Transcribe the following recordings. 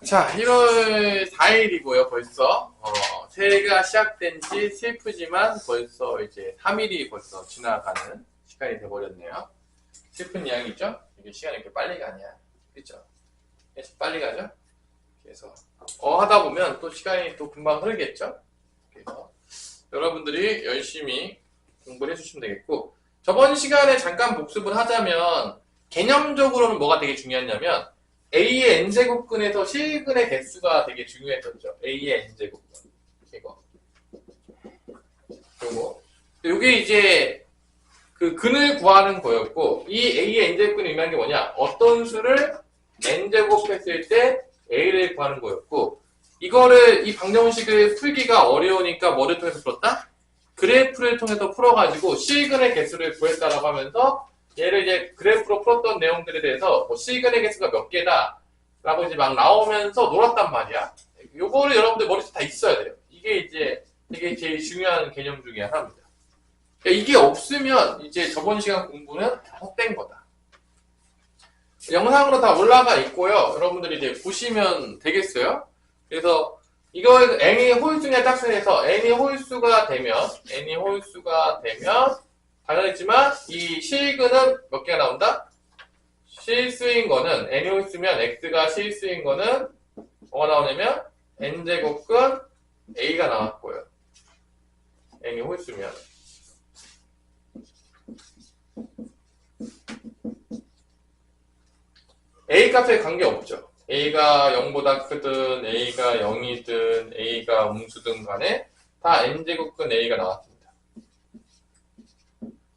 자, 1월 4일이고요, 벌써. 새해가 시작된 지 슬프지만 벌써 이제 3일이 벌써 지나가는 시간이 돼버렸네요. 슬픈 이야기죠? 이게 시간이 이렇게 빨리 가냐. 그죠? 계속 빨리 가죠? 그래서, 하다 보면 또 시간이 또 금방 흐르겠죠? 그래서 여러분들이 열심히 공부를 해주시면 되겠고, 저번 시간에 잠깐 복습을 하자면, 개념적으로는 뭐가 되게 중요했냐면, A의 n제곱근에서 실근의 개수가 되게 중요했었죠. A의 n제곱근. 이거. 요게 이제 그 근을 구하는 거였고, 이 A의 n제곱근이 의미하는 게 뭐냐? 어떤 수를 n제곱했을 때 A를 구하는 거였고, 이거를, 이 방정식을 풀기가 어려우니까 뭐를 통해서 풀었다? 그래프를 통해서 풀어가지고 실근의 개수를 구했다라고 하면서 얘를 이제 그래프로 풀었던 내용들에 대해서 뭐 실근의 개수가 몇 개다 라고 이제 막 나오면서 놀았단 말이야. 요거를 여러분들 머릿속에 다 있어야 돼요. 이게 이제 되게 제일 중요한 개념 중에 하나입니다. 그러니까 이게 없으면 이제 저번 시간 공부는 다 헛된 거다. 영상으로 다 올라가 있고요. 여러분들이 이제 보시면 되겠어요. 그래서 이거 n이 홀수냐 짝수에서 n이 홀수가 되면 당연했지만 이 실근은 몇 개가 나온다? 실수인 거는 n이 홀수면 x가 실수인 거는 뭐가 나오냐면 n제곱근 a가 나왔고요. n이 홀수면 a 값에 관계없죠. a가 0보다 크든 a가 0이든 a가 음수든 간에 다 n제곱근 a가 나왔습니다.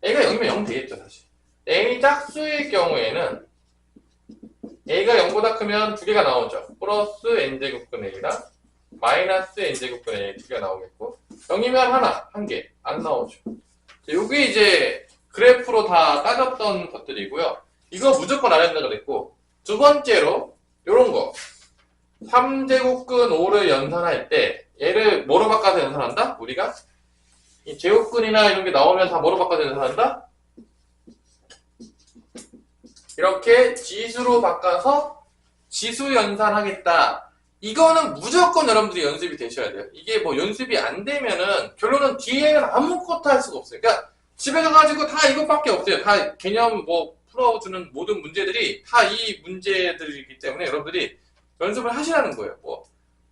a가 0이면 0 되겠죠 사실. n이 짝수일 경우에는 a가 0보다 크면 두 개가 나오죠. 플러스 n제곱근 a랑 마이너스 n제곱근 a 두 개가 나오겠고 0이면 하나, 한 개 안 나오죠. 요게 이제 그래프로 다 따졌던 것들이고요. 이거 무조건 알아야 된다고 그랬고 두 번째로 요런 거 3제곱근 5를 연산할 때 얘를 뭐로 바꿔서 연산한다? 우리가? 이 제곱근이나 이런 게 나오면 다 뭐로 바꿔서 연산한다? 이렇게 지수로 바꿔서 지수 연산하겠다. 이거는 무조건 여러분들이 연습이 되셔야 돼요. 이게 뭐 연습이 안 되면은 결론은 뒤에는 아무것도 할 수가 없어요. 그러니까 집에 가가지고 다 이것밖에 없어요. 다 개념 뭐 풀어주는 모든 문제들이 다 이 문제들이기 때문에 여러분들이 연습을 하시라는 거예요. 뭐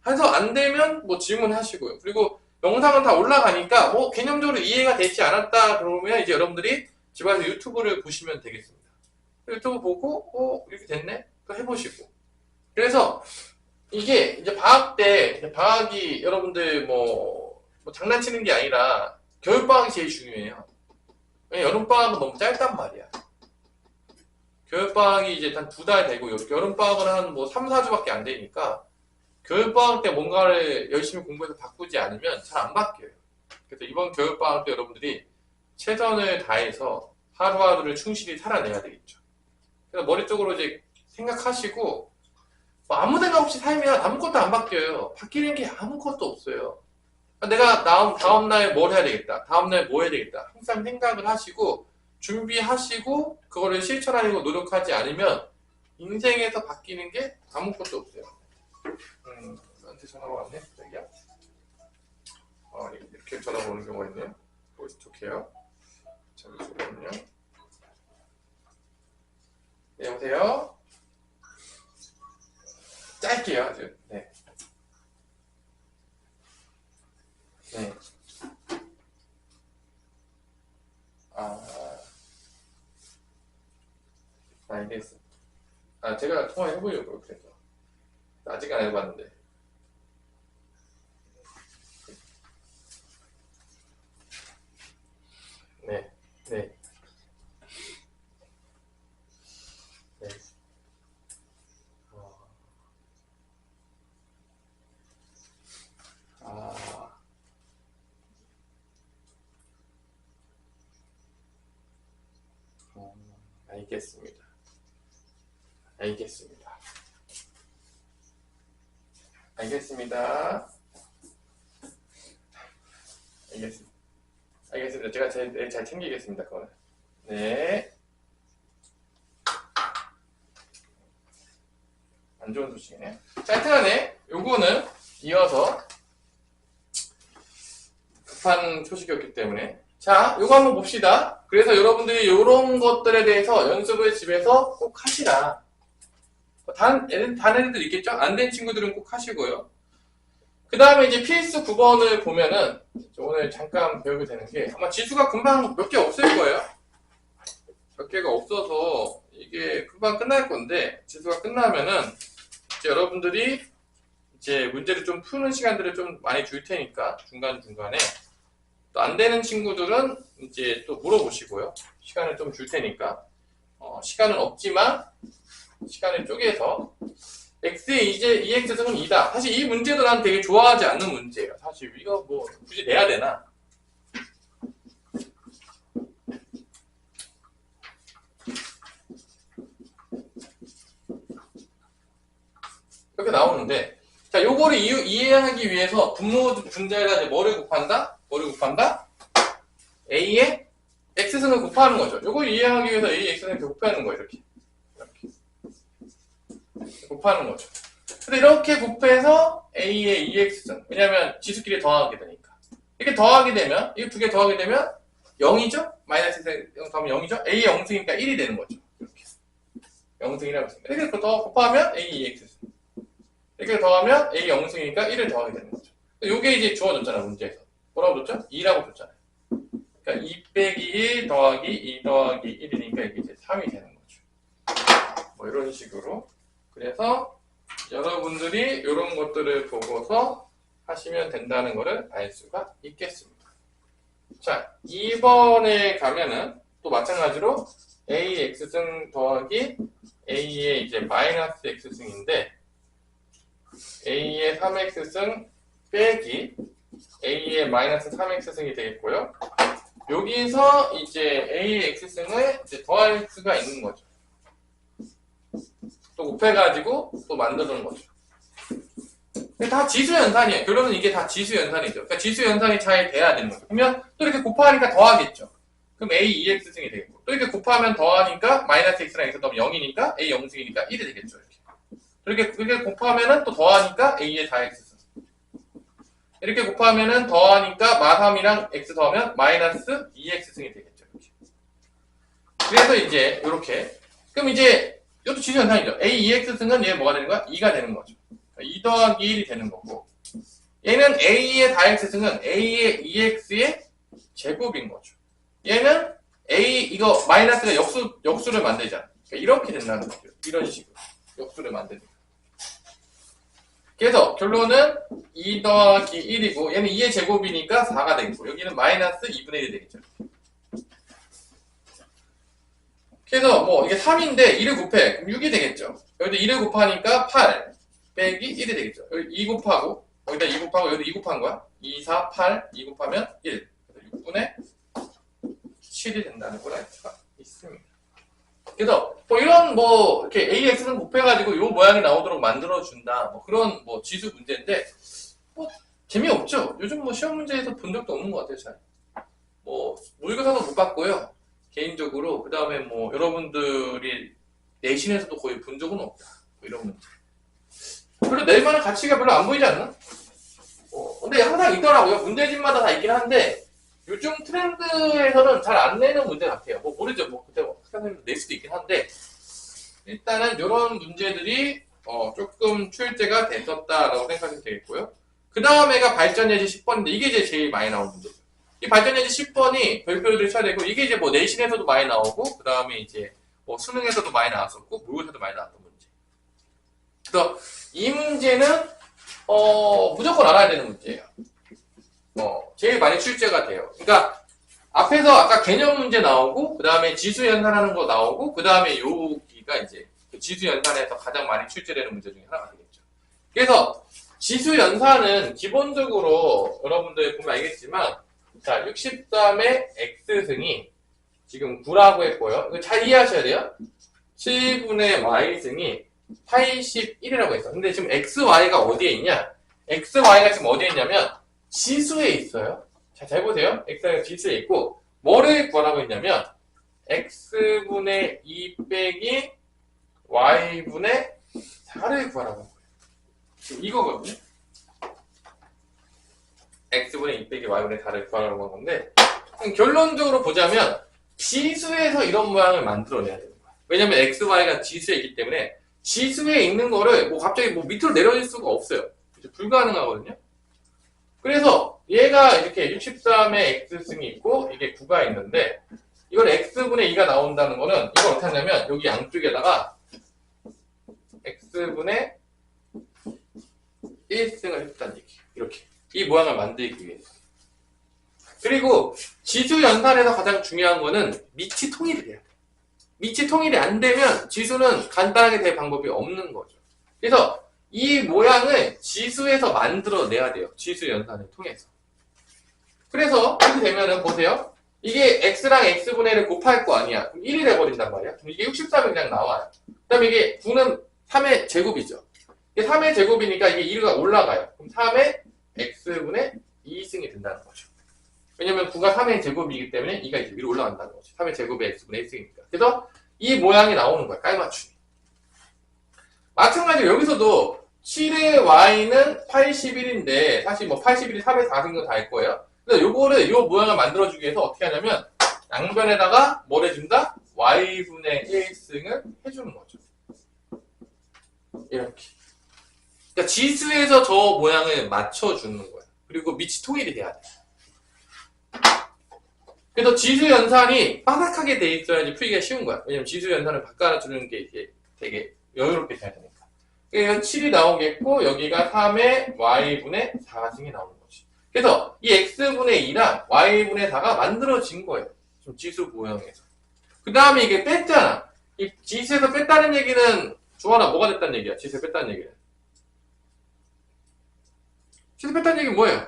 해서 안 되면 뭐 질문하시고요. 그리고 영상은 다 올라가니까 뭐 개념적으로 이해가 되지 않았다 그러면 이제 여러분들이 집에서 유튜브를 보시면 되겠습니다. 유튜브 보고 이렇게 됐네? 또 해보시고. 그래서 이게 이제 방학 때 방학이 여러분들 뭐 장난치는 게 아니라 겨울방학이 제일 중요해요. 여름방학은 너무 짧단 말이야. 겨울방학이 이제 한 2달 되고 여름방학은 한 뭐 3, 4주밖에 안 되니까 겨울방학 때 뭔가를 열심히 공부해서 바꾸지 않으면 잘 안 바뀌어요. 그래서 이번 겨울방학 때 여러분들이 최선을 다해서 하루하루를 충실히 살아내야 되겠죠. 그래서 머리 쪽으로 이제 생각하시고 뭐 아무 생각 없이 살면 아무것도 안 바뀌어요. 바뀌는 게 아무것도 없어요. 내가 다음날 뭘 해야 되겠다. 다음날 뭐 해야 되겠다. 항상 생각을 하시고 준비하시고 그거를 실천하려고 노력하지 않으면 인생에서 바뀌는 게 아무것도 없어요. 나한테 전화가 왔네. 여기야? 이렇게 전화가 오는 경우가 있네요. 보이스톡해요. 잠시만요. 네, 여보세요? 짧게요, 아주. 네. 네. 알겠습니다. 제가 통화해보려고요, 그래서. 아직 안 해봤는데. 네, 네, 네. 아, 알겠습니다. 알겠습니다. 알겠습니다. 알겠습니다. 알겠습니다. 제가 잘 챙기겠습니다, 그거는. 네. 안 안 좋은 소식이네. 자, 하여튼간에 요거는 이어서 급한 소식이었기 때문에 자, 요거 한번 봅시다. 그래서 여러분들이 요런 것들에 대해서 연습을 집에서 꼭 하시라. 단 애들 있겠죠? 안 된 친구들은 꼭 하시고요. 그 다음에 이제 필수 9번을 보면은 오늘 잠깐 배우게 되는 게 아마 지수가 금방 몇 개 없을 거예요. 몇 개가 없어서 이게 금방 끝날 건데 지수가 끝나면은 이제 여러분들이 이제 문제를 좀 푸는 시간들을 좀 많이 줄 테니까 중간중간에 또 안 되는 친구들은 이제 또 물어보시고요. 시간을 좀 줄 테니까 시간은 없지만 시간을 쪼개서 x의 이제 EX승은 2다. 사실 이 문제도 난 되게 좋아하지 않는 문제예요. 사실 이거 뭐 굳이 내야 되나? 이렇게 나오는데 자, 요거를 이해하기 위해서 분모 분자에다 이제 뭐를 곱한다? a의 x승을 곱하는 거죠. 요걸 이해하기 위해서 a의 x승을 곱하는 거예요. 이렇게 곱하는 거죠. 근데 이렇게 곱해서 a의 ex승. 왜냐면 지수끼리 더하게 되니까. 이렇게 더하게 되면, 이거 두 개 더하게 되면 0이죠? 마이너스 0 더하면 0이죠? a의 0승이니까 1이 되는 거죠. 이렇게. 0승이라고 했습니다. 이렇게 더 곱하면 a의 ex승. 이렇게 더하면 a의 0승이니까 1을 더하게 되는 거죠. 요게 이제 주어졌잖아요, 문제에서. 뭐라고 줬죠? 2라고 줬잖아요. 그러니까 2 빼기 1 더하기 2 더하기 1이니까 이게 이제 3이 되는 거죠. 뭐 이런 식으로. 그래서 여러분들이 이런 것들을 보고서 하시면 된다는 것을 알 수가 있겠습니다. 자, 2번에 가면은 또 마찬가지로 a x승 더하기 a의 이제 마이너스 x승인데 a의 3x승 빼기 a의 마이너스 3x승이 되겠고요. 여기서 이제 a의 x승을 이제 더할 수가 있는 거죠. 또 곱해가지고 또 만드는 거죠. 다 지수 연산이에요. 결론은 이게 다 지수 연산이죠. 그러니까 지수 연산이 잘 돼야 되는 거죠. 그러면 또 이렇게 곱하니까 더하겠죠. 그럼 a 2x승이 되겠고 또 이렇게 곱하면 더하니까 마이너스 x랑 x 더하면 0이니까 a 0승이니까 1이 되겠죠. 이렇게 곱하면은 또 더하니까 a의 4x승. 이렇게 곱하면은 더하니까 마3이랑 x 더하면 마이너스 2x승이 되겠죠. 이렇게. 그래서 이제 이렇게 그럼 이제 이것도 지수 연산이죠. a 2x승은 얘 뭐가 되는 거야? 2가 되는 거죠. 2 더하기 1이 되는 거고 얘는 a의 4x승은 a의 2x의 제곱인 거죠. 얘는 a 이거 마이너스가 역수를 만들잖아. 그러니까 이렇게 된다는 거죠. 이런 식으로 역수를 만드는 거죠. 그래서 결론은 2 더하기 1이고 얘는 2의 제곱이니까 4가 되겠고 여기는 마이너스 2분의 1이 되겠죠. 그래서 뭐 이게 3인데 2를 곱해 그럼 6이 되겠죠. 여기도 2를 곱하니까 8 빼기 1이 되겠죠. 여기 2 곱하고 여기다 2 곱하고 여기도 2 곱한 거야. 2, 4, 8, 2 곱하면 1 그래서 6분의 7이 된다는 걸 알 수가 있습니다. 그래서 뭐 이런 뭐 이렇게 AX는 곱해가지고 요 모양이 나오도록 만들어준다 뭐 그런 뭐 지수 문제인데 뭐 재미없죠. 요즘 뭐 시험 문제에서 본 적도 없는 것 같아요. 잘. 뭐 모의고사도 못 봤고요. 개인적으로 그 다음에 뭐 여러분들이 내신에서도 거의 본 적은 없다. 뭐 이런 문제. 별로 낼 만한 가치가 별로 안 보이지 않나? 근데 항상 있더라고요. 문제집마다 다 있긴 한데 요즘 트렌드에서는 잘 안 내는 문제 같아요. 뭐 모르죠. 뭐 그때 학생들도 낼 수도 있긴 한데 일단은 이런 문제들이 조금 출제가 됐었다라고 생각하시면 되겠고요. 그 다음에가 발전예제 10번인데 이게 이제 제일 많이 나오는 문제죠. 이 발전예제 10번이 별표를 쳐야 되고 이게 이제 뭐 내신에서도 많이 나오고 그 다음에 이제 뭐 수능에서도 많이 나왔었고 모의고사도 많이 나왔던 문제. 그래서 이 문제는 무조건 알아야 되는 문제예요. 제일 많이 출제가 돼요. 그러니까 앞에서 아까 개념 문제 나오고 그 다음에 지수 연산하는 거 나오고 그 다음에 여기가 이제 그 지수 연산에서 가장 많이 출제되는 문제 중에 하나가 되겠죠. 그래서 지수 연산은 기본적으로 여러분들 보면 알겠지만 자 63의 x승이 지금 9라고 했고요. 이거 잘 이해하셔야 돼요. 7분의 y승이 81이라고 했어. 근데 지금 xy가 어디에 있냐? xy가 지금 어디에 있냐면 지수에 있어요. 자, 잘 보세요. x가 지수에 있고 뭐를 구하라고 했냐면 x분의 2 빼기 y분의 4를 구하라고 한 거예요. 지금 이거거든요. x분의 2 빼기 y분의 4를 구하라고 한 건데, 결론적으로 보자면 지수에서 이런 모양을 만들어내야 되는 거야. 왜냐면 x, y가 지수에 있기 때문에 지수에 있는 거를 뭐 갑자기 뭐 밑으로 내려질 수가 없어요. 불가능하거든요. 그래서 얘가 이렇게 63의 x승이 있고 이게 9가 있는데, 이걸 x분의 2가 나온다는 거는 이걸 어떻게 하냐면 여기 양쪽에다가 x분의 1승을 했다는 얘기. 이렇게 이 모양을 만들기 위해서. 그리고 지수 연산에서 가장 중요한 거는 밑이 통일이 돼야 돼. 밑이 통일이 안 되면 지수는 간단하게 될 방법이 없는 거죠. 그래서 이 모양을 지수에서 만들어내야 돼요. 지수 연산을 통해서. 그래서 이렇게 되면은 보세요. 이게 x랑 x분의 1을 곱할 거 아니야. 그럼 1이 돼버린단 말이야. 그럼 이게 63이 그냥 나와요. 그 다음에 이게 9는 3의 제곱이죠. 이게 3의 제곱이니까 이게 1가 올라가요. 그럼 3의 x분의 2승이 된다는 거죠. 왜냐면 9가 3의 제곱이기 때문에 2가 이제 위로 올라간다는 거죠. 3의 제곱의 x분의 1승이니까. 그래서 이 모양이 나오는 거야. 깔맞춤이. 마찬가지로 여기서도 7의 y는 81인데 사실 뭐 81이 3의 4승도 다 할 거예요. 그래서 요거를 요 모양을 만들어주기 위해서 어떻게 하냐면 양변에다가 뭘 해준다? y분의 1승을 해주는 거죠. 이렇게. 그러니까 지수에서 저 모양을 맞춰주는 거야. 그리고 밑이 통일이 돼야 돼. 그래서 지수 연산이 바삭하게 돼 있어야지 풀기가 쉬운 거야. 왜냐면 지수 연산을 바꿔주는 게 이게 되게 여유롭게 돼야 되니까. 그래서 7이 나오겠고 여기가 3의 y분의 4승이 나오는 거지. 그래서 이 x분의 2랑 y분의 4가 만들어진 거예요. 좀 지수 모형에서. 그 다음에 이게 뺐잖아. 이 지수에서 뺐다는 얘기는 주원아 뭐가 됐다는 얘기야? 지수에 뺐다는 얘기는. 지수 뺐다는 얘기는 뭐예요?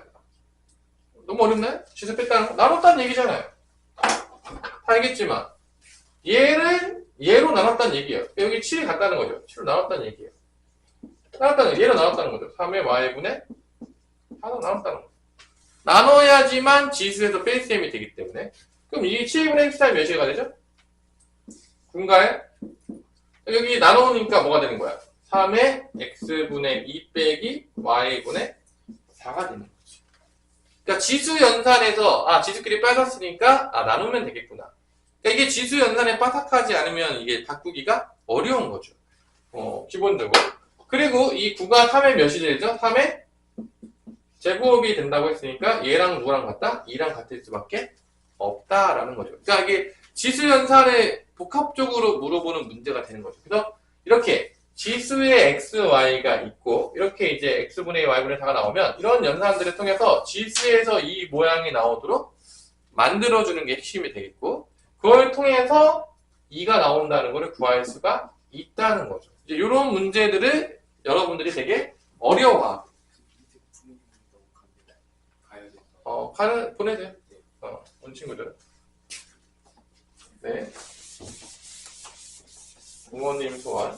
너무 어렵나요? 지수 뺐다는 거? 나눴다는 얘기잖아요. 다 알겠지만 얘로 나눴다는 얘기예요. 여기 7이 같다는 거죠. 7로 나눴다는 얘기예요. 얘로 나눴다는 거죠. 3의 y분의 4로 나눴다는 거죠. 나눠야지만 지수에서 뺄셈이 되기 때문에. 그럼 이 7분의 x타임 몇이가 되죠? 9인가요? 여기 나누니까 뭐가 되는 거야? 3의 x분의 2 빼기 y분의 4가 되는 거지. 그러니까 지수 연산에서 지수끼리 빠졌으니까 나누면 되겠구나. 그러니까 이게 지수 연산에 바삭하지 않으면 이게 바꾸기가 어려운 거죠. 기본적으로. 그리고 이 9가 3의 몇이 되죠? 3의 제곱이 된다고 했으니까 얘랑 누구랑 같다? 2랑 같을 수밖에 없다라는 거죠. 그러니까 이게 지수 연산을 복합적으로 물어보는 문제가 되는 거죠. 그래서 이렇게 지수의 x, y가 있고 이렇게 이제 x분의 y분의 4가 나오면 이런 연산들을 통해서 지수에서 이 모양이 나오도록 만들어주는 게 핵심이 되겠고 그걸 통해서 2가 나온다는 것을 구할 수가 있다는 거죠. 이제 이런 문제들을 여러분들이 되게 어려워하고 보내세요. 온 친구들. 네. 부모님 소환.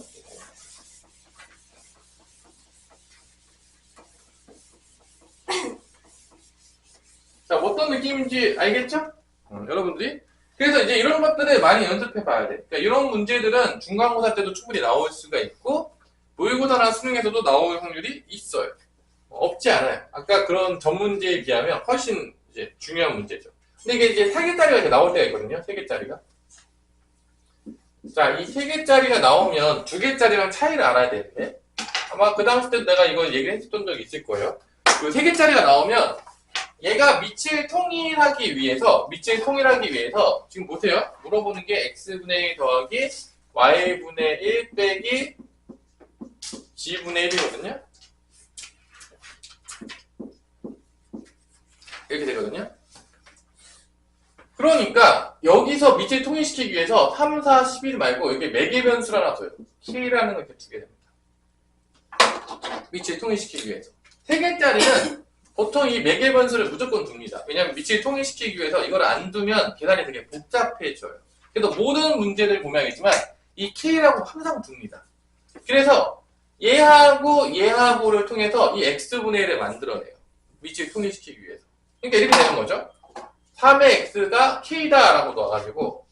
자, 어떤 느낌인지 알겠죠? 여러분들이? 그래서 이제 이런 것들을 많이 연습해 봐야 돼. 그러니까 이런 문제들은 중간고사 때도 충분히 나올 수가 있고, 모의고사나 수능에서도 나올 확률이 있어요. 없지 않아요. 아까 그런 전문제에 비하면 훨씬 이제 중요한 문제죠. 근데 이게 이제 3개짜리가 이렇게 나올 때가 있거든요. 3개짜리가. 자, 이 3개짜리가 나오면 2개짜리랑 차이를 알아야 되는데, 아마 그 당시 때 내가 이거 얘기를 했었던 적이 있을 거예요. 그 3개짜리가 나오면 얘가 밑을 통일하기 위해서 지금 보세요. 물어보는 게 x분의 1 더하기 y분의 1 빼기 g분의 1이거든요. 이렇게 되거든요. 그러니까 여기서 밑을 통일시키기 위해서 3, 4, 11 말고 여기 매개 변수를 하나 둬요. k라는 걸 이렇게 두게 됩니다. 밑을 통일시키기 위해서. 3개짜리는 보통 이 매개 변수를 무조건 둡니다. 왜냐하면 밑을 통일시키기 위해서 이걸 안 두면 계산이 되게 복잡해져요. 그래서 모든 문제들 보면 알겠지만 이 k라고 항상 둡니다. 그래서 얘하고를 통해서 이 x분의 1을 만들어내요. 밑을 통일시키기 위해서. 그러니까 이렇게 되는 거죠. 3의 x가 k다라고 넣어가지고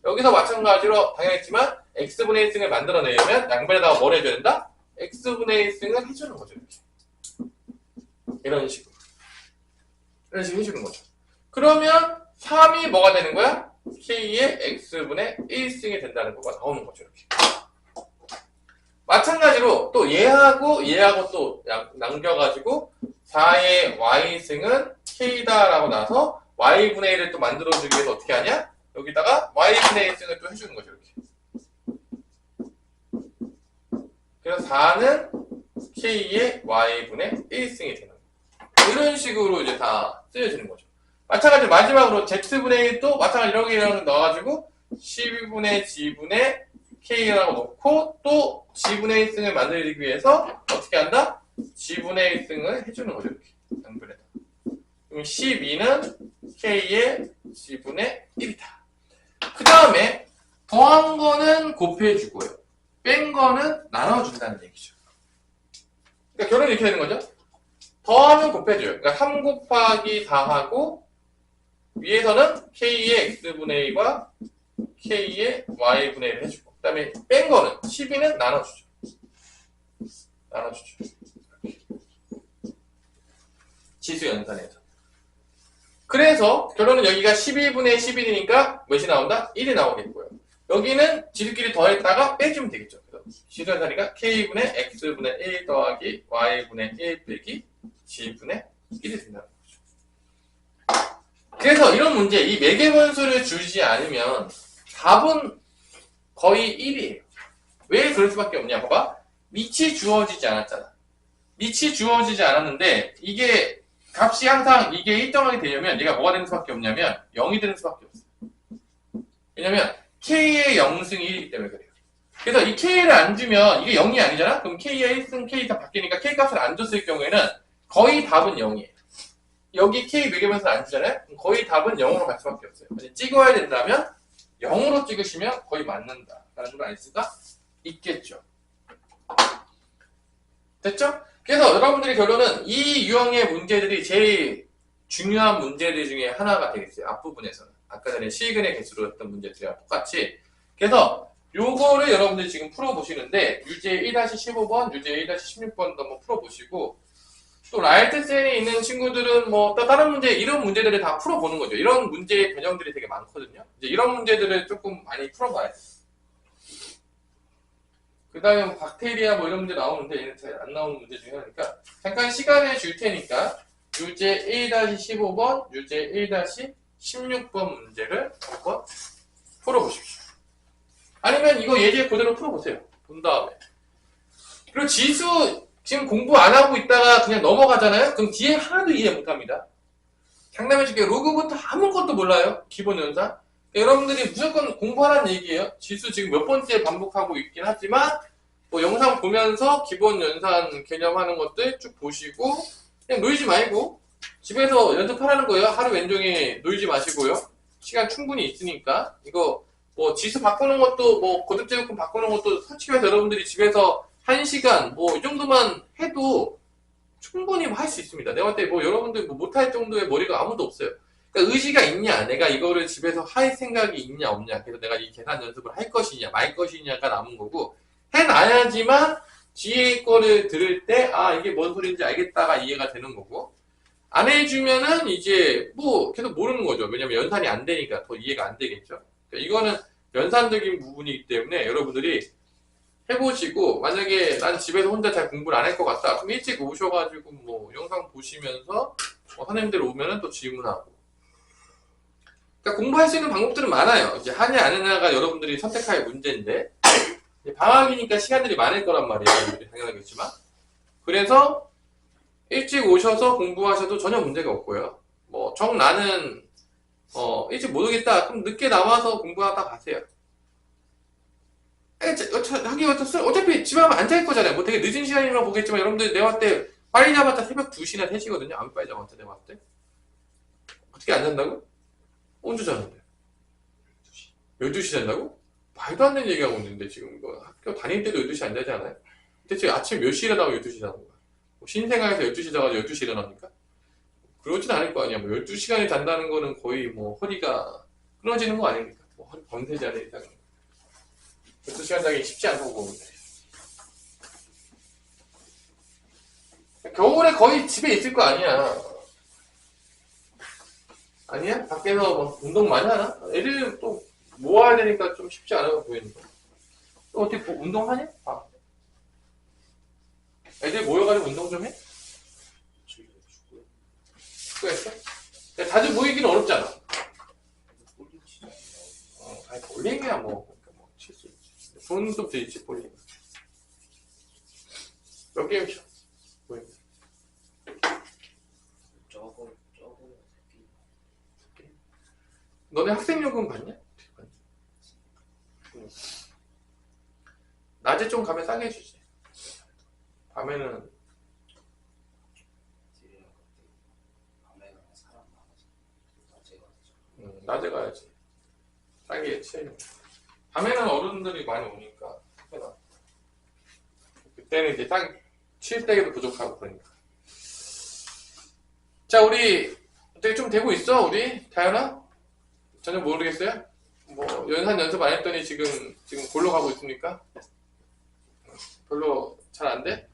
여기서 마찬가지로 당연했지만 x분의 1승을 만들어내려면 양변에다가 뭘 해줘야 된다? x분의 1승을 해주는 거죠. 이렇게. 이런 식으로. 이런 식으로 해주는 거죠. 그러면 3이 뭐가 되는 거야? k의 x분의 1승이 된다는 거가 나오는 거죠. 이렇게. 마찬가지로 또 얘하고 또 남겨가지고 4의 y승은 k다라고 나서 y분의 1을 또 만들어주기 위해서 어떻게 하냐? 여기다가 y분의 1승을 또 해주는 거죠. 이렇게. 그래서 4는 k의 y분의 1승이 되는 거예요. 이런 식으로 이제 다 쓰여지는 거죠. 마찬가지로 마지막으로 z분의 1도 마찬가지로 이렇게 넣어가지고 12분의 g분의 k라고 넣고 또 g분의 1승을 만들기 위해서 어떻게 한다? g분의 1승을 해주는 거죠. 이렇게 양변에다. 그럼 12는 k의 g분의 1이다. 그 다음에 더한 거는 곱해주고요. 뺀 거는 나눠준다는 얘기죠. 그러니까 결론이 이렇게 되는 거죠. 더하면 곱해줘요. 그러니까 3 곱하기 4하고 위에서는 k의 x분의 1과 k의 y분의 1을 해주고 그 다음에 뺀 거는 12는 나눠주죠. 지수 연산에서. 그래서 결론은 여기가 12분의 11이니까 몇이 나온다? 1이 나오겠고요. 여기는 지수끼리 더했다가 빼주면 되겠죠. 그래서 지수 연산이가 k분의 x분의 1 더하기 y분의 1 빼기 g분의 1이 된다는 거죠. 그래서 이런 문제, 이 매개분수를 주지 않으면 답은 거의 1이에요. 왜 그럴 수밖에 없냐? 봐봐. 밑이 주어지지 않았잖아. 밑이 주어지지 않았는데 이게 값이 항상 이게 일정하게 되려면 얘가 뭐가 되는 수밖에 없냐면 0이 되는 수밖에 없어요. 왜냐면 k의 0승이 1이기 때문에 그래요. 그래서 이 k를 안 주면 이게 0이 아니잖아? 그럼 k의 1승 k가 바뀌니까 k 값을 안 줬을 경우에는 거의 답은 0이에요. 여기 k 매개분수를 안 주잖아요? 그럼 거의 답은 0으로 갈 수밖에 없어요. 찍어야 된다면 0으로 찍으시면 거의 맞는다 라는 걸 알 수가 있겠죠. 됐죠? 그래서 여러분들의 결론은 이 유형의 문제들이 제일 중요한 문제들 중에 하나가 되겠어요. 앞부분에서는. 아까 전에 실근의 개수로 했던 문제들이랑 똑같이. 그래서 요거를 여러분들이 지금 풀어보시는데 유제 1-15번, 유제 1-16번도 한번 풀어보시고 또 라이트셀에 있는 친구들은 뭐 또 다른 문제, 이런 문제들을 다 풀어보는 거죠. 이런 문제의 변형들이 되게 많거든요. 이제 이런 문제들을 조금 많이 풀어봐야 돼요. 그 다음에 뭐 박테리아 뭐 이런 문제 나오는데 얘는 잘 안 나오는 문제 중에 하나니까 잠깐 시간을 줄 테니까 유제 1-15번, 유제 1-16번 문제를 한번 풀어보십시오. 아니면 이거 예제 그대로 풀어보세요. 본 다음에. 그리고 지수 지금 공부 안 하고 있다가 그냥 넘어가잖아요? 그럼 뒤에 하나도 이해 못합니다. 장담해줄게요. 로그부터 아무것도 몰라요. 기본 연산. 여러분들이 무조건 공부하라는 얘기예요. 지수 지금 몇 번째 반복하고 있긴 하지만 뭐 영상 보면서 기본 연산 개념하는 것들 쭉 보시고 그냥 놀지 말고 집에서 연습하라는 거예요. 하루 왼종일 놀지 마시고요. 시간 충분히 있으니까 이거 뭐 지수 바꾸는 것도 뭐 고득제곱근 바꾸는 것도 솔직히 해서 여러분들이 집에서 1시간 뭐 이 정도만 해도 충분히 할 수 있습니다. 내가 볼 때 뭐 여러분들 뭐 못할 정도의 머리가 아무도 없어요. 그러니까 의지가 있냐, 내가 이거를 집에서 할 생각이 있냐 없냐, 그래서 내가 이 계산 연습을 할 것이냐 말 것이냐가 남은 거고, 해놔야지만 뒤에 거를 들을 때 아 이게 뭔 소리인지 알겠다가 이해가 되는 거고, 안 해주면은 이제 뭐 계속 모르는 거죠. 왜냐면 연산이 안 되니까 더 이해가 안 되겠죠. 그러니까 이거는 연산적인 부분이기 때문에 여러분들이 해보시고, 만약에 난 집에서 혼자 잘 공부를 안 할 것 같다 그럼 일찍 오셔가지고 뭐 영상 보시면서 뭐 선생님들 오면은 또 질문하고. 그러니까 공부할 수 있는 방법들은 많아요. 이제 하냐 안 하냐가 여러분들이 선택할 문제인데, 방학이니까 시간들이 많을 거란 말이에요. 여러분들이 당연하겠지만. 그래서 일찍 오셔서 공부하셔도 전혀 문제가 없고요. 뭐 나는 일찍 못 오겠다 그럼 늦게 나와서 공부하다 가세요. 어차피 집에 가면 안 잘 거잖아요. 뭐 되게 늦은 시간이라고 보겠지만 여러분들 내가 봤을 때 빨리 잡았자 새벽 2시나 3시거든요. 안 빨리 잡았자 내가 봤을 때. 어떻게 안 잔다고? 언제 자는데? 12시 잔다고? 말도 안 되는 얘기하고 있는데 지금 이거 학교 다닐 때도 12시 안 자지 않아요? 대체 아침 몇 시에 일어나고 12시 자는 거야? 뭐 신생아에서 12시 자가지고 12시 일어납니까? 그러진 않을 거 아니야. 뭐 12시간을 잔다는 거는 거의 뭐 허리가 끊어지는 거 아닙니까? 뭐 허리 범죄자는 이상. 12시간 자기 쉽지 않다고 봅니다. 겨울에 거의 집에 있을 거 아니야. 아니야? 밖에서 막 운동 많이 하나? 애들 또 모아야 되니까 좀 쉽지 않아 보이니까. 또 어떻게 운동하냐? 아. 애들 모여가지고 운동 좀 해? 축구했어? 자주 모이기는 어렵잖아. 아니, 볼링이야 뭐. 칠 수 있지. 돈은 좀 들지, 볼링. 몇 게임 쳐? 볼링. 너네 학생요금 받냐? 낮에 좀 가면 싸게 해주지. 밤에는 낮에 가야지. 싸게 치해. 밤에는 어른들이 많이 오니까 그때는 이제 딱 칠 때에도 부족하고 그러니까. 자, 우리 어떻게 좀 되고 있어? 우리 다현아? 전혀 모르겠어요? 뭐 연습 안 했더니 지금 골로 가고 있습니까? 별로 잘 안 돼?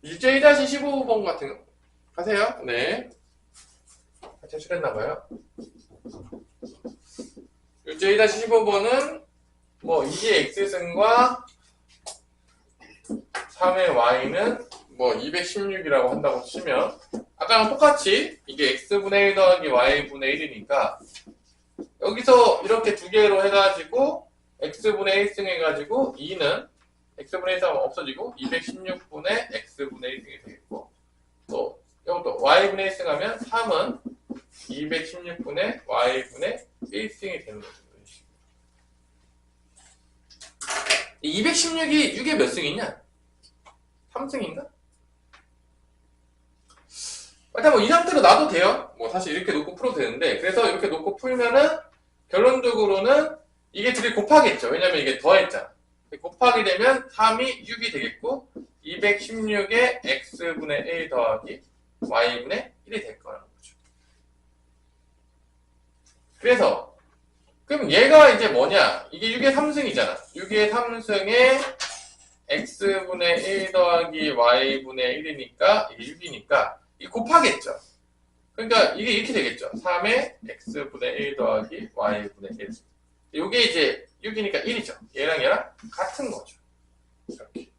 일제 1-15번 같은 거 하세요? 네. 제출했나봐요. 일제 1-15번은 뭐 2의 x승과 3의 y는 뭐 216이라고 한다고 치면 아까랑 똑같이 이게 x분의 1 더하기 y분의 1이니까 여기서 이렇게 두 개로 해가지고 x분의 1승 해가지고 2는 x분의 1승 없어지고 216분의 x분의 1승이 되겠고 또 이것도 y분의 1승 하면 3은 216분의 y분의 1승이 되는 거죠. 이 216이 6의 몇 승이냐? 3승인가? 일단 뭐 이 상태로 놔도 돼요. 뭐 사실 이렇게 놓고 풀어도 되는데 그래서 이렇게 놓고 풀면은 결론적으로는 이게 둘이 곱하겠죠. 왜냐면 이게 더했잖아. 곱하게 되면 3이 6이 되겠고 216에 x분의 1 더하기 y분의 1이 될 거라는 거죠. 그래서 그럼 얘가 이제 뭐냐? 이게 6의 3승이잖아. 6의 3승에 x분의 1 더하기 y분의 1이니까 이게 6이니까 이 곱하겠죠. 그러니까 이게 이렇게 되겠죠. 3의 x분의 1 더하기 y분의 1. 이게 이제 6이니까 1이죠. 얘랑 얘랑 같은 거죠. 이렇게.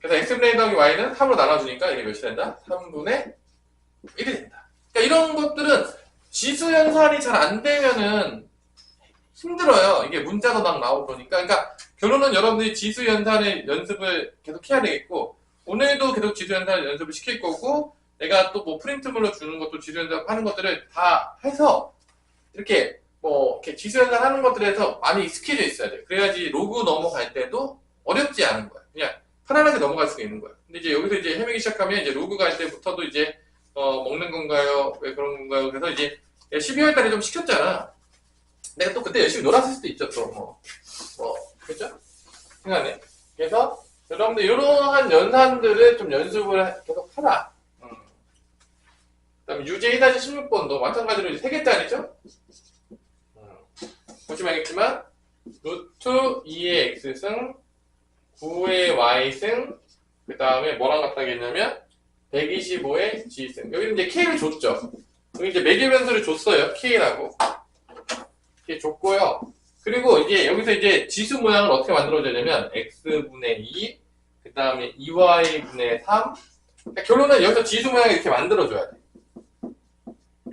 그래서 x분의 1 더하기 y는 3으로 나눠주니까 이게 몇이 된다? 3분의 1이 된다. 그러니까 이런 것들은 지수 연산이 잘 안 되면은 힘들어요. 이게 문자도 막 나오고 그러니까. 그러니까 결론은 여러분들이 지수 연산의 연습을 계속 해야 되겠고 오늘도 계속 지수 연산 연습을 시킬 거고 내가 또 뭐 프린트물로 주는 것도 지수 연산 하는 것들을 다 해서 이렇게 뭐 이렇게 지수 연산 하는 것들에서 많이 익숙해져 있어야 돼요. 그래야지 로그 넘어갈 때도 어렵지 않은 거야. 그냥 편안하게 넘어갈 수가 있는 거야. 근데 이제 여기서 이제 헤매기 시작하면 이제 로그 갈 때부터도 이제 먹는 건가요? 왜 그런 건가요? 그래서 이제 12월 달에 좀 시켰잖아. 내가 또 그때 열심히 놀았을 수도 있죠. 또 그죠? 생각네. 그래서 여러분들 이러한 연산들을 좀 연습을 계속 하라. 그다음에 유제 1-16번도 마찬가지로 이제 3개짜리죠? 보시면 알겠지만 루트 2의 x승 9의 y승 그 다음에 뭐랑 같다겠냐면 125의 g승. 여기는 이제 k를 줬죠. 여기 이제 매개 변수를 줬어요. k라고. 이렇게 줬고요. 그리고 이제 여기서 이제 지수 모양을 어떻게 만들어주냐면 x분의 2, 그 다음에 2y분의 3. 그러니까 결론은 여기서 지수 모양을 이렇게 만들어줘야 돼.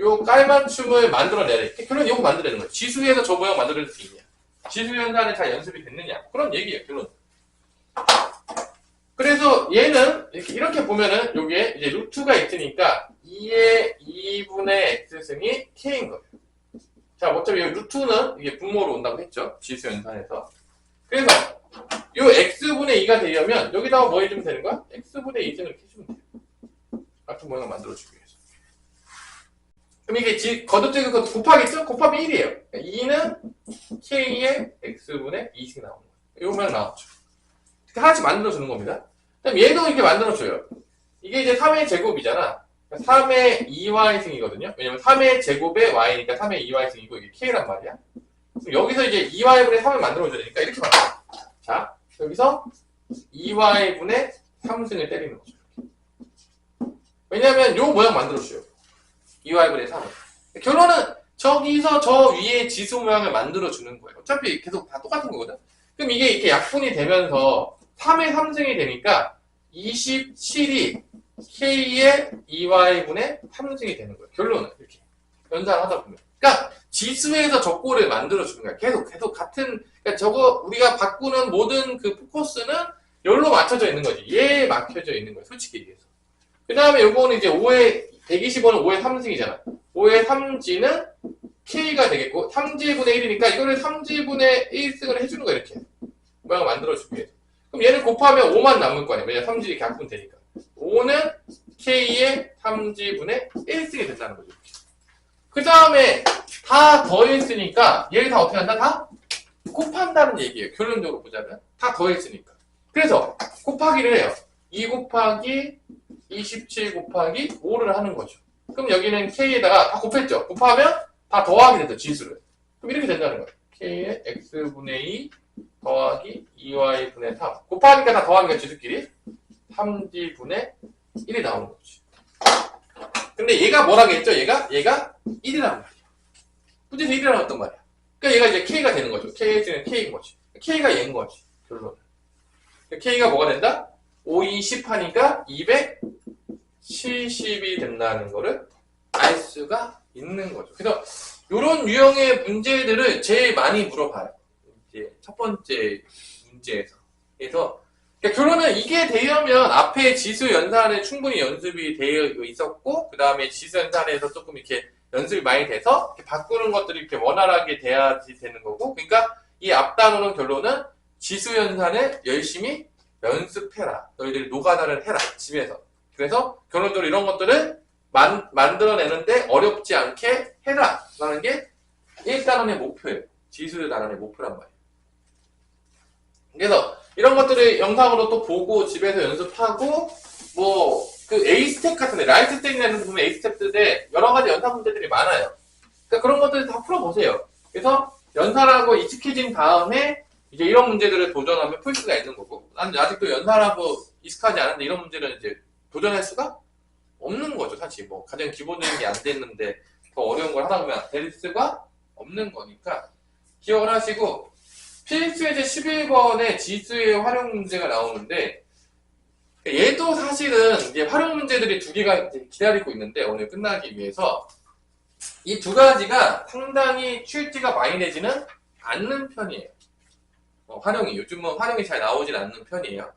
요 깔맞춤을 만들어내야 돼. 결론 이거 만들어내는 거야. 지수에서 저 모양 만들어낼 수 있냐. 지수 연산이 잘 연습이 됐느냐. 그런 얘기예요. 결론. 그래서 얘는 이렇게 보면은 여기에 이제 루트가 있으니까 2의 2분의 x승이 k인 거예요. 자, 어차피 여기 루트는 이게 분모로 온다고 했죠. 지수 연산에서. 그래서 요 x분의 2가 되려면 여기다가 뭐 해주면 되는 거야? x분의 2승을 이렇게 해주면 돼요. 같은 모양을 만들어주기 위해서. 그럼 이게 거듭적인 것도 곱하겠죠? 곱하면 1이에요. 그러니까 2는 k의 x분의 2씩 나오는 거예요. 요 모양 나왔죠. 이렇게 하나씩 만들어주는 겁니다. 그럼 얘도 이렇게 만들어줘요. 이게 이제 3의 제곱이잖아. 3의 2y승이거든요. 왜냐면 3의 제곱에 y니까 3의 2y승이고 이게 k란 말이야. 그럼 여기서 이제 2y분의 3을 만들어줘야 되니까 이렇게 말해요. 자, 여기서 2y분의 3승을 때리는 거죠. 왜냐면 요 모양 만들어줘요. 2y분의 3을. 결론은 저기서 저 위에 지수 모양을 만들어주는 거예요. 어차피 계속 다 똑같은 거거든. 그럼 이게 이렇게 약분이 되면서 3의 3승이 되니까 27이 k의 2y분의 3승이 되는 거예요. 결론은 이렇게 연산을 하다 보면. 그러니까 지수에서 적고를 만들어주는 거야. 계속 같은, 그러니까 저거 우리가 바꾸는 모든 그 포커스는 여기로 맞춰져 있는 거지. 얘에 막혀져 있는 거야. 솔직히 얘기해서. 그 다음에 요거는 이제 125는 5의 3승이잖아. 5의 3지는 k가 되겠고 3지분의 1이니까 이거를 3지분의 1승을 해주는 거야. 이렇게 모양을 만들어주기 위해서. 그럼 얘를 곱하면 5만 남을 거 아니야. 왜냐면 3지 이렇게 약분 되니까. 5는 k의 3지분의 1승이 된다는 거죠. 그 다음에 다 더했으니까 얘를 다 어떻게 한다? 다 곱한다는 얘기예요. 결론적으로 보자면 다 더했으니까. 그래서 곱하기를 해요. 2 곱하기 27 곱하기 5를 하는 거죠. 그럼 여기는 k에다가 다 곱했죠. 곱하면 다 더하게 되죠. 지수를. 그럼 이렇게 된다는 거예요. k의 x분의 2 더하기 2y분의 3 곱하니까 다 더하니까 지수끼리 3g분의 1이 나오는 거지. 근데 얘가 뭐라겠죠? 얘가 1이란 말이야. 문제에서 1이 나왔단 말이야. 그러니까 얘가 이제 k가 되는 거죠. k는 k인 거지. k가 얘인 거지. 결론은. k가 뭐가 된다? 5, 2, 10 하니까 270이 된다는 거를 알 수가 있는 거죠. 그래서 이런 유형의 문제들을 제일 많이 물어봐요. 이제 첫 번째 문제에서. 그래서 그러니까 결론은 이게 되려면 앞에 지수 연산에 충분히 연습이 되어 있었고, 그 다음에 지수 연산에서 조금 이렇게 연습이 많이 돼서 이렇게 바꾸는 것들이 이렇게 원활하게 돼야지 되는 거고, 그러니까 이 앞단어는 결론은 지수 연산을 열심히 연습해라. 너희들이 노가다를 해라. 집에서. 그래서 결론적으로 이런 것들을 만들어내는데 어렵지 않게 해라. 라는 게 1단원의 목표예요. 지수 단원의 목표란 말이에요. 그래서 이런 것들을 영상으로 또 보고 집에서 연습하고 그 A스텝 같은데 라이트 스텝이라는 보면 A스텝들에 여러 가지 연산 문제들이 많아요. 그러니까 그런 것들을 다 풀어보세요. 그래서 연산하고 익숙해진 다음에 이제 이런 문제들을 도전하면 풀 수가 있는 거고, 난 아직도 연산하고 익숙하지 않은데 이런 문제를 이제 도전할 수가 없는 거죠. 사실 뭐 가장 기본적인 게 안 됐는데 더 어려운 걸 하다 보면 될 수가 없는 거니까 기억을 하시고, 필수예제 11번에 지수의 활용 문제가 나오는데, 얘도 사실은 이제 활용 문제들이 두 개가 이제 기다리고 있는데, 오늘 끝나기 위해서 이 두 가지가 상당히 출제가 많이 되지는 않는 편이에요. 활용이 요즘은 활용이 잘 나오진 않는 편이에요.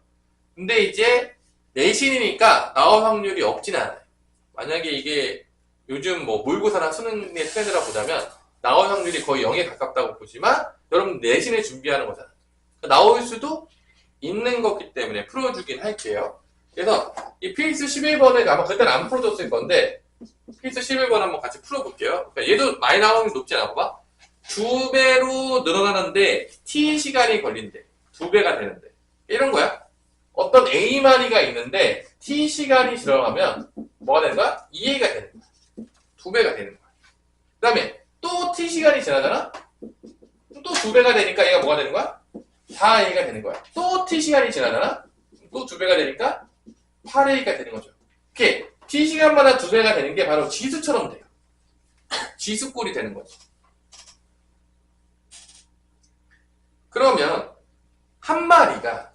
근데 이제 내신이니까 나올 확률이 없진 않아요. 만약에 이게 요즘 뭐 모의고사나 수능의 트렌드라 보자면 나올 확률이 거의 0에 가깝다고 보지만 여러분 내신을 준비하는 거잖아요. 나올 수도 있는 거기 때문에 풀어주긴 할게요. 그래서 이 필수 11번을 아마 그때는 안 풀어줬을 건데 필수 11번 한번 같이 풀어볼게요. 그러니까 얘도 많이 나올 확률이 높지 않아 봐봐. 2배로 늘어나는데 t 시간이 걸린대. 2배가 되는데. 이런 거야. 어떤 a 마리가 있는데 t 시간이 지나가면 뭐가 되는 거야? 2a가 되는 거야. 2배가 되는 거야. 그 다음에 또 t 시간이 지나잖아? 또 2배가 되니까 얘가 뭐가 되는 거야? 4a가 되는 거야. 또 t 시간이 지나잖아? 또 2배가 되니까 8a가 되는 거죠. 이렇게 t 시간마다 2배가 되는 게 바로 지수처럼 돼요. 지수꼴이 되는 거지. 그러면 한 마리가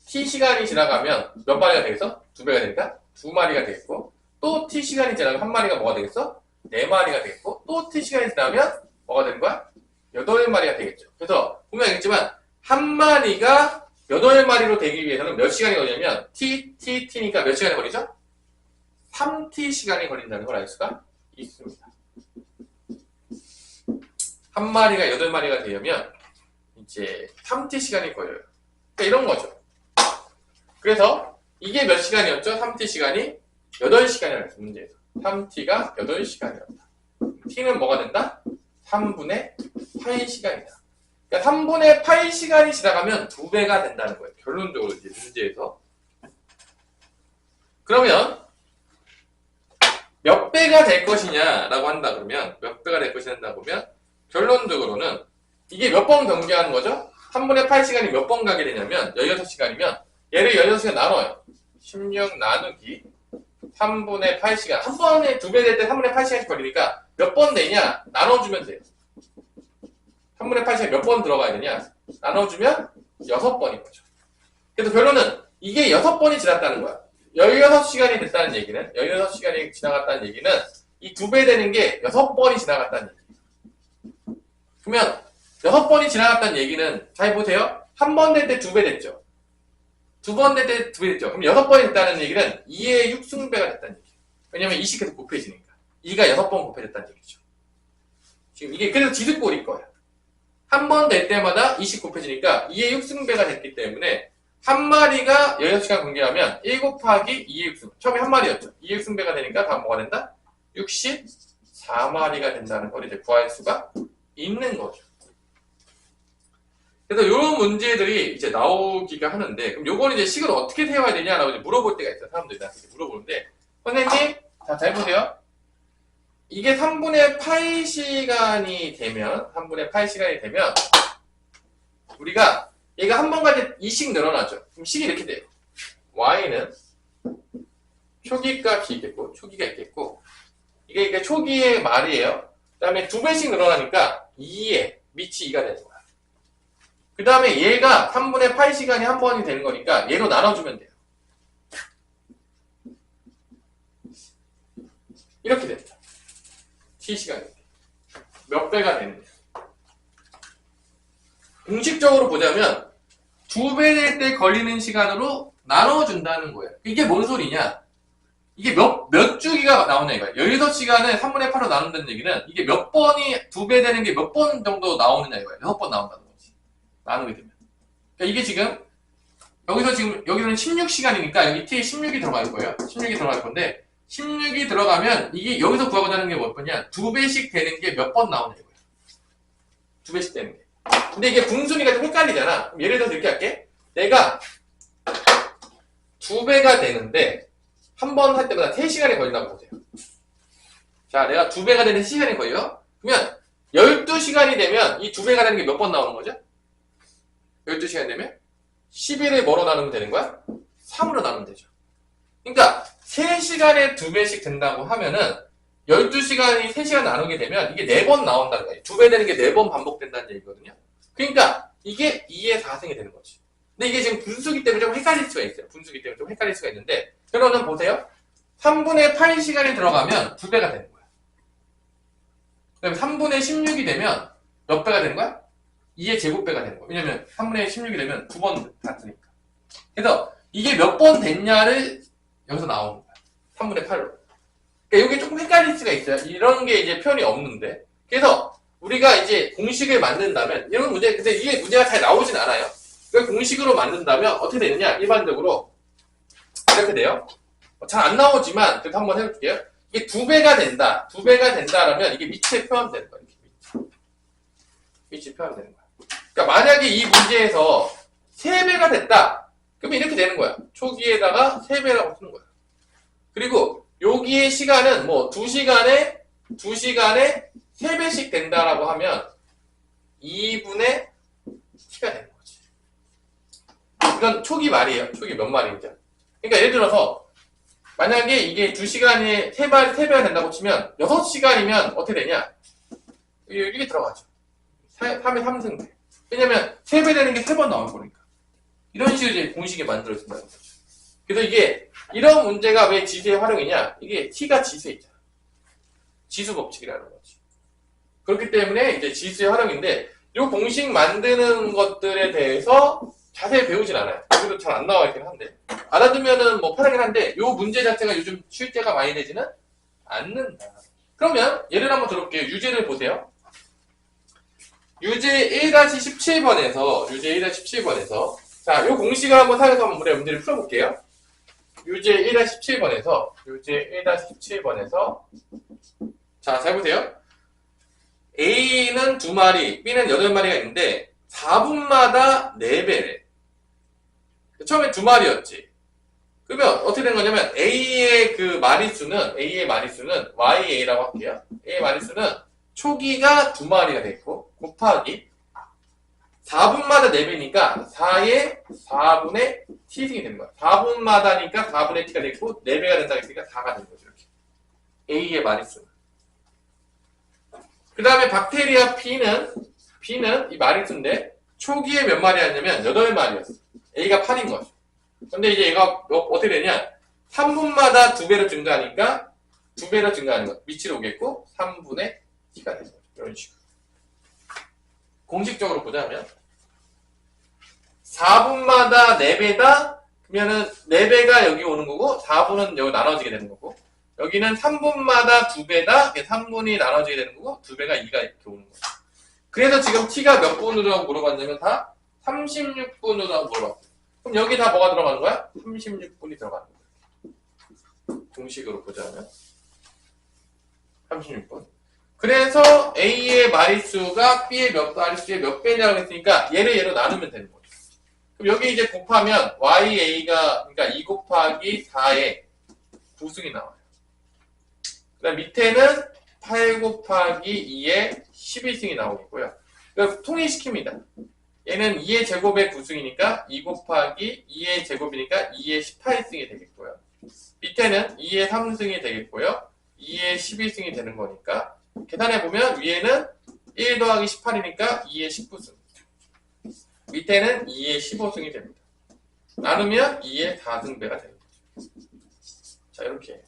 t 시간이 지나가면 몇 마리가 되겠어? 2배가 되니까 2마리가 되겠고, 또 t 시간이 지나면 한 마리가 뭐가 되겠어? 4마리가 되겠고, 또 t 시간이 지나면 뭐가 되는 거야? 8마리가 되겠죠. 그래서 보면 알겠지만 한 마리가 8마리로 되기 위해서는 몇 시간이 걸리냐면 t니까 몇 시간이 걸리죠? 3t 시간이 걸린다는 걸 알 수가 있습니다. 한 마리가 8마리가 되려면 이제 3t 시간이 걸려요. 그러니까 이런 거죠. 그래서 이게 몇 시간이었죠? 3t 시간이 8시간이라고 했어, 문제에서. 3t가 8시간이었다. t는 뭐가 된다? 3분의 8시간이다. 그러니까 3분의 8시간이 지나가면 2배가 된다는 거예요. 결론적으로 이제 문제에서. 그러면 몇 배가 될 것이냐라고 한다 그러면 몇 배가 될 것이냐 한다 보면 결론적으로는 이게 몇 번 경기하는 거죠? 3분의 8시간이 몇 번 가게 되냐면 16시간이면 얘를 16시간 나눠요. 16 나누기 3분의 8시간. 한 번에 2배 될 때 3분의 8시간씩 걸리니까 몇 번 되냐? 나눠주면 돼요. 3분의 8시간 몇 번 들어가야 되냐? 나눠주면 6번인 거죠. 그래서 결론은 이게 6번이 지났다는 거야. 16시간이 됐다는 얘기는, 16시간이 지나갔다는 얘기는 이 2배 되는 게 6번이 지나갔다는 얘기예요. 그러면 6번이 지나갔다는 얘기는 잘 보세요. 한 번 될 때 2배 됐죠. 2번 될 때 2배 됐죠. 그럼 6번이 됐다는 얘기는 2의 6승배가 됐다는 얘기예요. 왜냐면 2씩 계속 곱해지니까. 2가 6번 곱해졌다는 얘기죠. 지금 이게 그래서 지득골일 거예요. 한 번 될 때마다 2씩 곱해지니까 2의 6승배가 됐기 때문에 한 마리가 16시간 경기하면 1 곱하기 2의 6승. 처음에 한 마리였죠. 2의 6승배가 되니까 다음 뭐가 된다? 64마리가 된다는 걸 이제 구할 수가 있는 거죠. 그래서 이런 문제들이 이제 나오기가 하는데, 그럼 요거는 이제 식을 어떻게 세워야 되냐라고 이제 물어볼 때가 있어요. 사람들이 나한테 물어보는데, 선생님, 자, 잘 보세요. 이게 3분의 8시간이 되면, 3분의 8시간이 되면, 우리가 얘가 한 번 갈 때 2씩 늘어나죠. 그럼 식이 이렇게 돼요. y는 초기값이 있겠고, 초기가 있겠고, 이게 그러니까 초기의 말이에요. 그 다음에 2배씩 늘어나니까 2에 밑이 2가 되는 거야. 그 다음에 얘가 3분의 8시간이 한 번이 되는 거니까 얘로 나눠주면 돼요. 이렇게 됩니다. t시간이 몇 배가 되느냐. 공식적으로 보자면 2배 될 때 걸리는 시간으로 나눠준다는 거예요. 이게 뭔 소리냐? 이게 몇 주기가 나오냐 이거예요. 16시간을 3분의 8로 나눈다는 얘기는 이게 몇 번이 2배 되는 게 몇 번 정도 나오느냐 이거예요. 6번 나온다는 거지. 나누게 되면. 그러니까 이게 지금 여기서는 16시간이니까 여기 t에 16이 들어갈 거예요. 16이 들어갈 건데 16이 들어가면 이게 여기서 구하고자 하는 게 몇 번이냐? 2배씩 되는 게 몇 번 나오냐 이거예요. 2배씩 되는 게. 근데 이게 분순위가 좀 헷갈리잖아. 그럼 예를 들어서 이렇게 할게. 내가 2배가 되는데 한 번 할 때마다 3시간이 걸린다고 보세요. 자, 내가 2배가 되는 3시간이 걸려? 그러면 12시간이 되면 이 2배가 되는 게 몇 번 나오는 거죠? 12시간 되면 11을 뭐로 나누면 되는 거야? 3으로 나누면 되죠. 그러니까 3시간에 2배씩 된다고 하면은 12시간이 3시간 나누게 되면 이게 4번 나온다는 거예요. 2배 되는 게 4번 반복된다는 얘기거든요. 그러니까 이게 2의 4승이 되는 거지. 근데 이게 지금 분수기 때문에 좀 헷갈릴 수가 있어요. 분수기 때문에 좀 헷갈릴 수가 있는데 결론은 보세요. 3분의 8시간이 들어가면 2배가 되는 거야. 그다음에 3분의 16이 되면 몇 배가 되는 거야? 2의 제곱배가 되는 거야. 왜냐면 3분의 16이 되면 2번 같으니까. 그래서 이게 몇 번 됐냐를 여기서 나오는 거야. 3분의 8로. 그러니까 이게 조금 헷갈릴 수가 있어요. 이런 게 이제 표현이 없는데. 그래서 우리가 이제 공식을 만든다면 이런 문제, 근데 이게 문제가 잘 나오진 않아요. 그러니까 공식으로 만든다면 어떻게 되느냐? 일반적으로 이렇게 돼요. 잘 안 나오지만 그래도 한번 해볼게요. 이게 2배가 된다. 2배가 된다라면 이게 밑에 표현되는 거예요. 밑에 표현되는 거야. 그러니까 만약에 이 문제에서 3배가 됐다. 그러면 이렇게 되는 거야. 초기에다가 3배라고 쓰는 거야. 그리고 여기의 시간은 뭐 2시간에 3배씩 된다라고 하면 2분의 t가 되는 거지. 이건 초기 말이에요. 초기 몇 말이죠. 그러니까 예를 들어서 만약에 이게 2시간에 3배가 된다고 치면 6시간이면 어떻게 되냐? 이게 들어가죠. 3의 3승배. 왜냐면 3배 되는 게 3번 나올 거니까. 이런 식으로 이제 공식에 만들어진다는 거죠. 그래서 이게 이런 문제가 왜 지수의 활용이냐? 이게 t가 지수에 있잖아. 지수 법칙이라는 거지. 그렇기 때문에 이제 지수의 활용인데 이 공식 만드는 것들에 대해서 자세히 배우진 않아요. 여기도 잘 안 나와 있긴 한데 알아두면은 뭐 편하긴 한데 이 문제 자체가 요즘 쉴 때가 많이 되지는 않는다. 그러면 예를 한번 들어볼게요. 유제를 보세요. 유제 1-17번에서 자, 이 공식을 한번 사용해서 한번 우리 문제를 풀어볼게요. 유제 1-17번에서 자, 잘 보세요. A는 2마리, B는 8마리가 있는데 4분마다 4배래. 처음에 2마리였지. 그러면 어떻게 되는 거냐면 A의 마리수는 YA라고 할게요. A의 마리수는 초기가 2마리가 되겠고 곱하기 4분마다 4배니까 4의 4분의 t승이 되는 거야. 4분마다니까 4분의 t가 되고 4배가 된다고 했으니까 4가 되는 거죠. 이렇게. A의 마리수는. 그 다음에 박테리아 B는 이 마리수인데 초기에 몇 마리였냐면 8마리였어. A가 8인 거죠. 근데 이제 얘가 어떻게 되냐? 3분마다 2배로 증가하니까 2배로 증가하는 거. 밑으로 오겠고 3분의 t가 되는 거죠. 이런 식으로. 공식적으로 보자면 4분마다 4배다? 그러면은 4배가 여기 오는 거고 4분은 여기 나눠지게 되는 거고 여기는 3분마다 2배다? 3분이 나눠지게 되는 거고 2배가 2가 이렇게 오는 거죠. 그래서 지금 t가 몇 분으로 물어봤냐면 다 36분으로 물어봤어요. 그럼 여기 다 뭐가 들어가는 거야? 36분이 들어가는 거야. 공식으로 보자면 36분. 그래서 A의 마리수가 B의 마리수의 몇 배냐고 했으니까 얘로 나누면 되는 거죠. 그럼 여기 이제 곱하면 YA가 그러니까 2 곱하기 4의 9승이 나와요. 그 다음 밑에는 8 곱하기 2의 12승이 나오겠고요. 그러니까 통일시킵니다. 얘는 2의 제곱의 9승이니까 2 곱하기 2의 제곱이니까 2의 18승이 되겠고요. 밑에는 2의 3승이 되겠고요. 2의 12승이 되는 거니까 계산해보면 위에는 1 더하기 18이니까 2의 19승. 밑에는 2의 15승이 됩니다. 나누면 2의 4승배가 되는 거죠. 자, 이렇게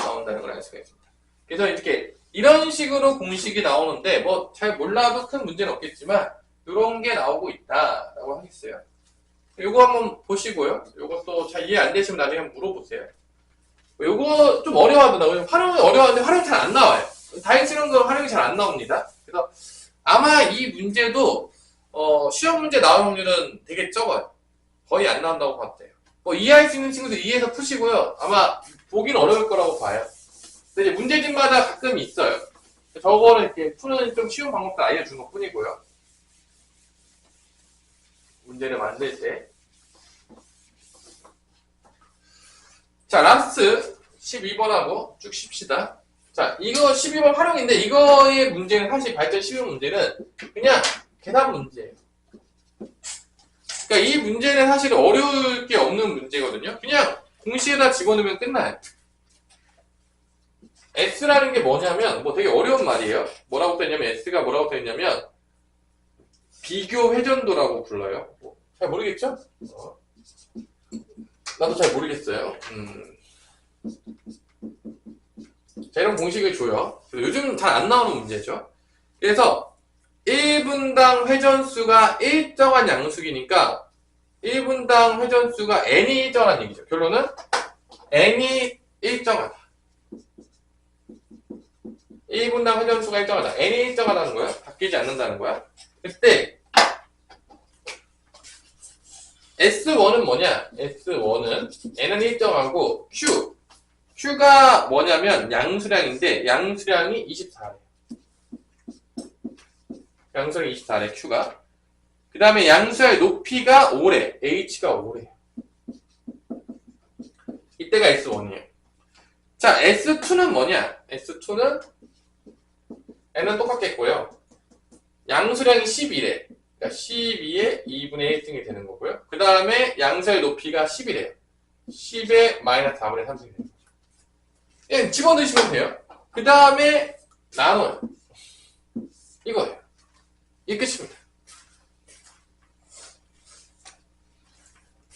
나온다는 걸 알 수가 있습니다. 그래서 이렇게 이런 식으로 공식이 나오는데 뭐 잘 몰라도 큰 문제는 없겠지만 이런 게 나오고 있다라고 하겠어요. 요거 한번 보시고요. 요것도 잘 이해 안 되시면 나중에 한번 물어보세요. 요거 좀 어려워하더라고요. 활용이 어려웠는데 활용이 잘 안 나와요. 다행스러운 건 활용이 잘 안 나옵니다. 그래서 아마 이 문제도 시험 문제 나올 확률은 되게 적어요. 거의 안 나온다고 봤대요. 뭐 이해할 수 있는 친구들 이해해서 푸시고요. 아마 보기는 어려울 거라고 봐요. 근데 이제 문제집마다 가끔 있어요. 저거는 이렇게 푸는 좀 쉬운 방법도 알려준 것 뿐이고요. 문제를 만들 때. 자, 라스트 12번하고 쭉 쉽시다. 자, 이거 12번 활용인데 이거의 문제는 사실 발전 12번 문제는 그냥 계산 문제예요. 그러니까 이 문제는 사실 어려울 게 없는 문제거든요. 그냥 공식에다 집어넣으면 끝나요. S라는 게 뭐냐면 뭐 되게 어려운 말이에요. 뭐라고 써있냐면 S가 뭐라고 써있냐면 비교 회전도라고 불러요. 잘 모르겠죠? 나도 잘 모르겠어요. 자, 이런 공식을 줘요. 요즘 잘 안 나오는 문제죠. 그래서 1분당 회전수가 일정한 양수기니까 1분당 회전수가 n이 일정한 얘기죠. 결론은 n이 일정하다. 1분당 회전수가 일정하다. n이 일정하다는 거야. 바뀌지 않는다는 거야. 그때 S1은 뭐냐? S1은 n은 일정하고 Q가 뭐냐면 양수량인데 양수량이 24래. 양수량이 24래, Q가. 그 다음에 양수의 높이가 5래. H가 5래. 이때가 S1이에요. 자, S2는 뭐냐? S2는 n은 똑같겠고요. 양수량이 12래. 그러니까 12의 2분의 1승이 되는 거고요. 그 다음에 양수의 높이가 10이래요. 10의 마이너스 4분의 3승이 되는 거죠. 그냥 집어넣으시면 돼요. 그 다음에 나눠요. 이거예요. 이게 끝입니다.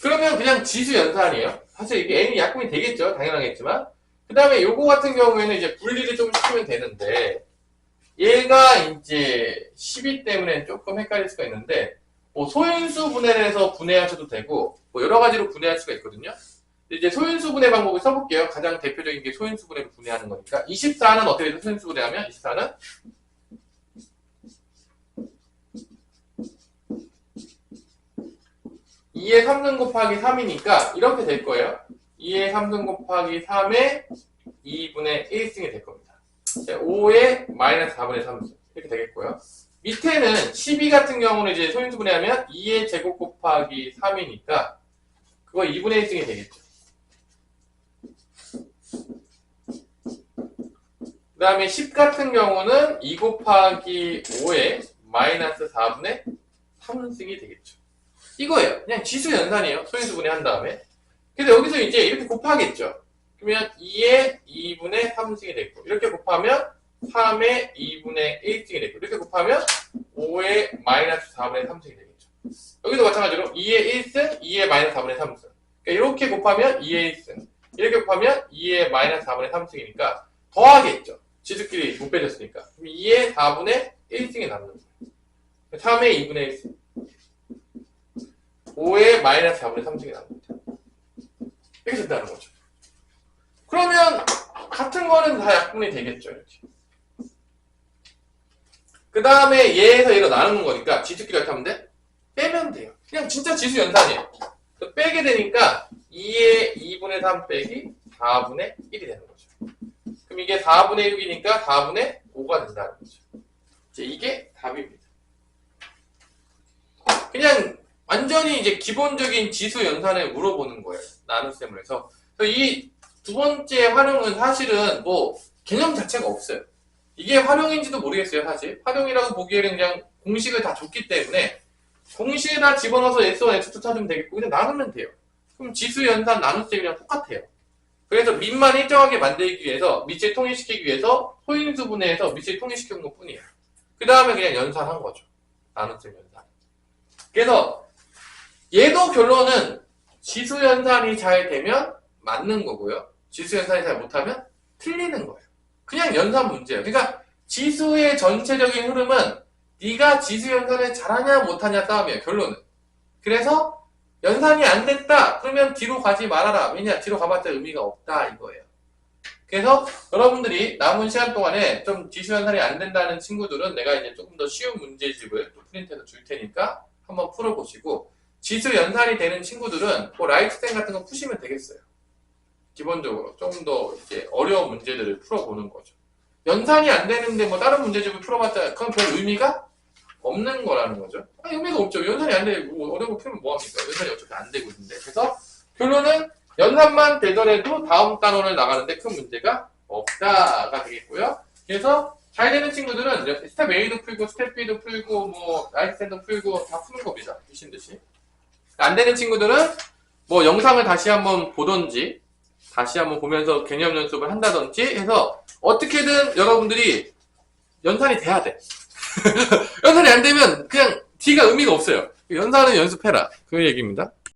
그러면 그냥 지수 연산이에요. 사실 이게 n이 약분이 되겠죠. 당연하겠지만. 그 다음에 요거 같은 경우에는 이제 분리를 좀 시키면 되는데 얘가 이제 12 때문에 조금 헷갈릴 수가 있는데 뭐 소인수 분해를 해서 분해하셔도 되고 뭐 여러 가지로 분해할 수가 있거든요. 이제 소인수 분해 방법을 써볼게요. 가장 대표적인 게 소인수 분해로 분해하는 거니까 24는 어떻게 해서 소인수 분해하면 24는 2의 3승 곱하기 3이니까 이렇게 될 거예요. 2의 3승 곱하기 3의 2분의 1승이 될 겁니다. 5의 마이너스 4분의 3승 이렇게 되겠고요. 밑에는 12 같은 경우는 이제 소인수 분해하면 2의 제곱 곱하기 3이니까 그거 2분의 1승이 되겠죠. 다음에 10 같은 경우는 2 곱하기 5에 마이너스 4분의 3승이 되겠죠. 이거예요. 그냥 지수 연산이에요. 소인수분해 한 다음에. 그래서 여기서 이제 이렇게 곱하겠죠. 그러면 2의 2분의 3승이 되고, 이렇게 곱하면 3의 2분의 1승이 되고, 이렇게 곱하면 5의 마이너스 4분의 3승이 되겠죠. 여기도 마찬가지로 2의 1승, 2의 마이너스 4분의 3승. 그러니까 이렇게 곱하면 2의 1승, 이렇게 곱하면 2의 마이너스 4분의 3승이니까 더하겠죠. 지수끼리 못 빼졌으니까. 그럼 2의 4분의 1승이 남는 거예요. 3의 2분의 1승. 5의 마이너스 4분의 3승이 납니다. 이렇게 된다는 거죠. 그러면 같은 거는 다 약분이 되겠죠. 이렇게. 그 다음에 얘에서 얘로 나누는 거니까 지수끼리 어떻게 하면 돼? 빼면 돼요. 그냥 진짜 지수 연산이에요. 빼게 되니까 2의 2분의 3 빼기 4분의 1이 되는 거죠. 그럼 이게 4분의 6이니까 4분의 5가 된다는 거죠. 이제 이게 답입니다. 그냥 완전히 이제 기본적인 지수 연산을 물어보는 거예요. 나눗셈을 해서. 이 두 번째 활용은 사실은 뭐 개념 자체가 없어요. 이게 활용인지도 모르겠어요, 사실. 활용이라고 보기에는 그냥 공식을 다 줬기 때문에 공식에다 집어넣어서 S1, S2 찾으면 되겠고 그냥 나누면 돼요. 그럼 지수 연산 나눗셈이랑 똑같아요. 그래서 밑만 일정하게 만들기 위해서 밑을 통일시키기 위해서 소인수분해해서 밑을 통일시키는 것 뿐이에요. 그 다음에 그냥 연산한 거죠. 나눗셈 연산. 그래서 얘도 결론은 지수 연산이 잘 되면 맞는 거고요. 지수 연산이 잘 못하면 틀리는 거예요. 그냥 연산 문제예요. 그러니까 지수의 전체적인 흐름은 네가 지수 연산을 잘하냐 못하냐 싸움이에요. 결론은. 그래서 연산이 안 됐다. 그러면 뒤로 가지 말아라. 왜냐? 뒤로 가봤자 의미가 없다. 이거예요. 그래서 여러분들이 남은 시간 동안에 좀 지수 연산이 안 된다는 친구들은 내가 이제 조금 더 쉬운 문제집을 또 프린트해서 줄 테니까 한번 풀어보시고, 지수 연산이 되는 친구들은 뭐 라이트셈 같은 거 푸시면 되겠어요. 기본적으로 조금 더 이제 어려운 문제들을 풀어보는 거죠. 연산이 안 되는데 뭐 다른 문제집을 풀어봤자 그건 별 의미가 없는 거라는 거죠. 아니, 의미가 없죠. 연산이 안 되고 뭐 어려운 거 풀면 뭐합니까? 연산이 어차피 안 되고 있는데. 그래서 결론은 연산만 되더라도 다음 단원을 나가는데 큰 문제가 없다가 되겠고요. 그래서 잘 되는 친구들은 스텝 A도 풀고 스텝 B도 풀고 뭐 라이트셈도 풀고 다 푸는 겁니다. 미친 듯이. 안 되는 친구들은 뭐 영상을 다시 한번 보던지 다시 한번 보면서 개념 연습을 한다든지 해서 어떻게든 여러분들이 연산이 돼야 돼. 연산이 안 되면 그냥 D가 의미가 없어요. 연산은 연습해라. 그 얘기입니다.